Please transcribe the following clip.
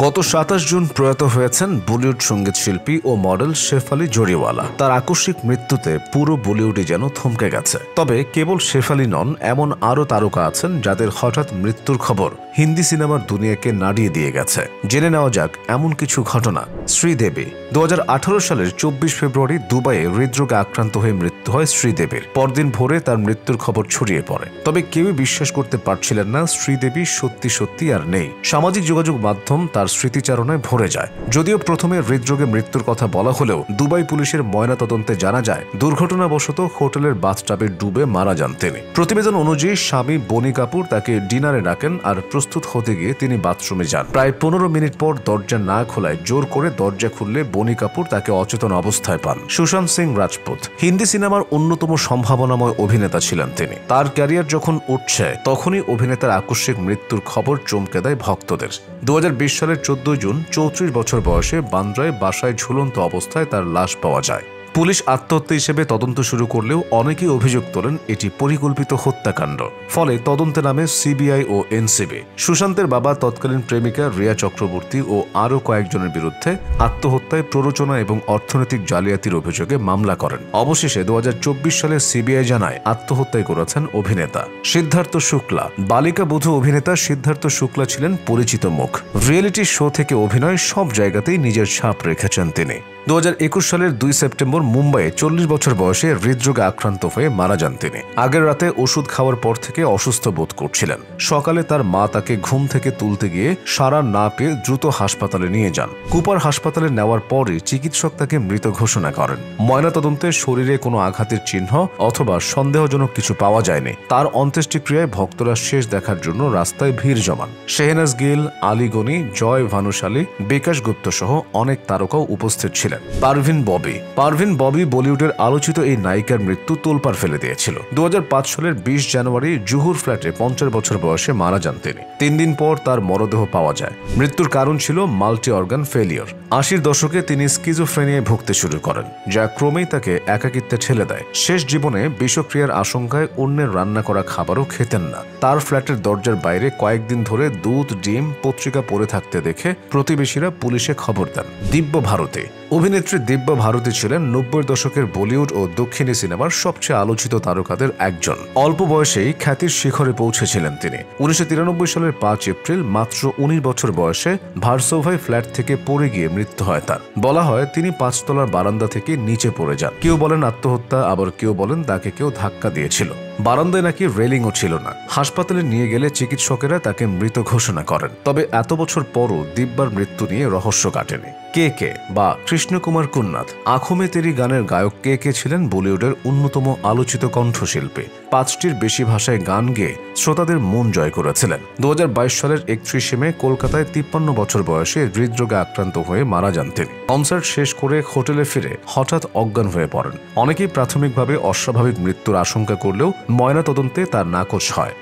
গত ২৭ জুন প্রয়াত হয়েছেন বলিউড সঙ্গীত শিল্পী ও মডেল শেফালি জরিওয়ালা। তার আকস্মিক মৃত্যুতে পুরো বলিউডই যেন থমকে গেছে। তবে কেবল শেফালি নন, এমন আরও তারকা আছেন যাদের হঠাৎ মৃত্যুর খবর হিন্দি সিনেমার দুনিয়াকে নাড়িয়ে দিয়ে গেছে। জেনে নেওয়া যাক এমন কিছু ঘটনা। শ্রীদেবী ২০১৮ সালের ২৪ ফেব্রুয়ারি দুবাইয়ে হৃদরোগে আক্রান্ত হয়ে মৃত্যু হয় শ্রীদেবীর। পরদিন ভোরে তার মৃত্যুর খবর ছড়িয়ে পড়ে। তবে কেউই বিশ্বাস করতে পারছিলেন না শ্রীদেবী সত্যি সত্যি আর নেই। সামাজিক যোগাযোগ মাধ্যম তার স্মৃতিচারণায় ভরে যায়। যদিও প্রথমে হৃদরোগে মৃত্যুর কথা বলা হলেও দুবাই পুলিশের ময়নাতদন্তে জানা যায় দুর্ঘটনাবশত হোটেলের বাথটাবে ডুবে মারা যান তিনি। প্রতিবেদন অনুযায়ী স্বামী বনি কাপুর তাকে ডিনারে ডাকেন আর প্রস্তুত হতে গিয়ে তিনি বাথরুমে যান। প্রায় ১৫ মিনিট পর দরজা না খোলায় জোর করে দরজা খুললে বনি কাপুর তাকে অচেতন অবস্থায় পান। সুশান্ত সিং রাজপুত হিন্দি সিনেমার অন্যতম সম্ভাবনাময় অভিনেতা ছিলেন তিনি। তার ক্যারিয়ার যখন উঠছে তখনই অভিনেতার আকস্মিক মৃত্যুর খবর চমকে দেয় ভক্তদের। ২০২০ সালের ১৪ জুন ৩৪ বছর বয়সে বান্দ্রায় বাসায় ঝুলন্ত অবস্থায় তার লাশ পাওয়া যায়। পুলিশ আত্মহত্যা হিসেবে তদন্ত শুরু করলেও অনেকেই অভিযোগ তোলেন এটি পরিকল্পিত হত্যাকাণ্ড। ফলে তদন্তে নামে সিবিআই ও এনসিবি। সুশান্তের বাবা তৎকালীন প্রেমিকা রিয়া চক্রবর্তী ও আরও কয়েকজনের বিরুদ্ধে আত্মহত্যায় প্ররোচনা এবং অর্থনৈতিক জালিয়াতির অভিযোগে মামলা করেন। অবশেষে ২০২৪ সালে সিবিআই জানায় আত্মহত্যায় করেছেন অভিনেতা সিদ্ধার্থ শুক্লা। বালিকা বধূ অভিনেতা সিদ্ধার্থ শুক্লা ছিলেন পরিচিত মুখ। রিয়েলিটি শো থেকে অভিনয় সব জায়গাতেই নিজের ছাপ রেখেছেন তিনি। ২০২১ সালের ২ সেপ্টেম্বর মুম্বাইয়ে ৪০ বছর বয়সে হৃদরোগে আক্রান্ত হয়ে মারা যান তিনি। আগের রাতে ওষুধ খাওয়ার পর থেকে অসুস্থ বোধ করছিলেন। সকালে তার মা তাকে ঘুম থেকে তুলতে গিয়ে সাড়া না পেয়ে দ্রুত হাসপাতালে নিয়ে যান। কুপার হাসপাতালে নেওয়ার পরই চিকিৎসক তাকে মৃত ঘোষণা করেন। ময়নাতদন্তে শরীরে কোনো আঘাতের চিহ্ন অথবা সন্দেহজনক কিছু পাওয়া যায়নি। তার অন্ত্যেষ্টিক্রিয়ায় ভক্তরা শেষ দেখার জন্য রাস্তায় ভিড় জমান। শেহনাজ গিল, আলী গনি, জয় ভানুশালী, বিকাশ গুপ্ত সহ অনেক তারকাও উপস্থিত ছিলেন। পারভিন ববি বলিউডের আলোচিত এই নায়িকার মৃত্যু তোলপাড় ফেলে দিয়েছিল। ২০০৫ সালের ২০ জানুয়ারি জুহুর ফ্ল্যাটে ৫০ বছর বয়সে মারা যান তিনি। ৩ দিন পর তার মরদেহ পাওয়া যায়। মৃত্যুর কারণ ছিল মাল্টি অর্গান ফেলিওর। ৮০ দশকে তিনি স্কিজোফ্রেনিয়ায় ভুগতে শুরু করেন, যা ক্রমেই তাকে একাকিত্বে ঠেলে দেয়। শেষ জীবনে বিষক্রিয়ার আশঙ্কায় অন্যের রান্না করা খাবারও খেতেন না। তার ফ্ল্যাটের দরজার বাইরে কয়েকদিন ধরে দুধ, ডিম, পত্রিকা পড়ে থাকতে দেখে প্রতিবেশীরা পুলিশে খবর দেন। দিব্য ভারতী অভিনেত্রী দিব্য ভারতী ছিলেন ৯০ দশকের বলিউড ও দক্ষিণী সিনেমার সবচেয়ে আলোচিত তারকাদের একজন। অল্প বয়সেই খ্যাতির শিখরে পৌঁছেছিলেন তিনি। ১৯৯৩ সালের ৫ এপ্রিল মাত্র ১৯ বছর বয়সে ভার্সোভায় ফ্ল্যাট থেকে পড়ে গিয়ে মৃত্যু হয় তার। বলা হয় তিনি ৫ তলার বারান্দা থেকে নিচে পড়ে যান। কেউ বলেন আত্মহত্যা, আবার কেউ বলেন তাকে কেউ ধাক্কা দিয়েছিল। বারান্দায় নাকি রেলিংও ছিল না। হাসপাতালে নিয়ে গেলে চিকিৎসকেরা তাকে মৃত ঘোষণা করেন। তবে এত বছর পরও দিব্যার মৃত্যু নিয়ে রহস্য কাটেনি। কে বা কৃষ্ণকুমার কুন্নাথ আঁখো মে তেরি গানের গায়ক কে ছিলেন বলিউডের অন্যতম আলোচিত কণ্ঠশিল্পী। ৫টির বেশি ভাষায় গান গেয়ে শ্রোতাদের মন জয় করেছিলেন। ২০২২ সালের ৩১ মে কলকাতায় ৫৩ বছর বয়সে হৃদরোগে আক্রান্ত হয়ে মারা যান তিনি। কনসার্ট শেষ করে হোটেলে ফিরে হঠাৎ অজ্ঞান হয়ে পড়েন। অনেকেই প্রাথমিকভাবে অস্বাভাবিক মৃত্যুর আশঙ্কা করলেও ময়নাতদন্তে তার নাকচ হয়।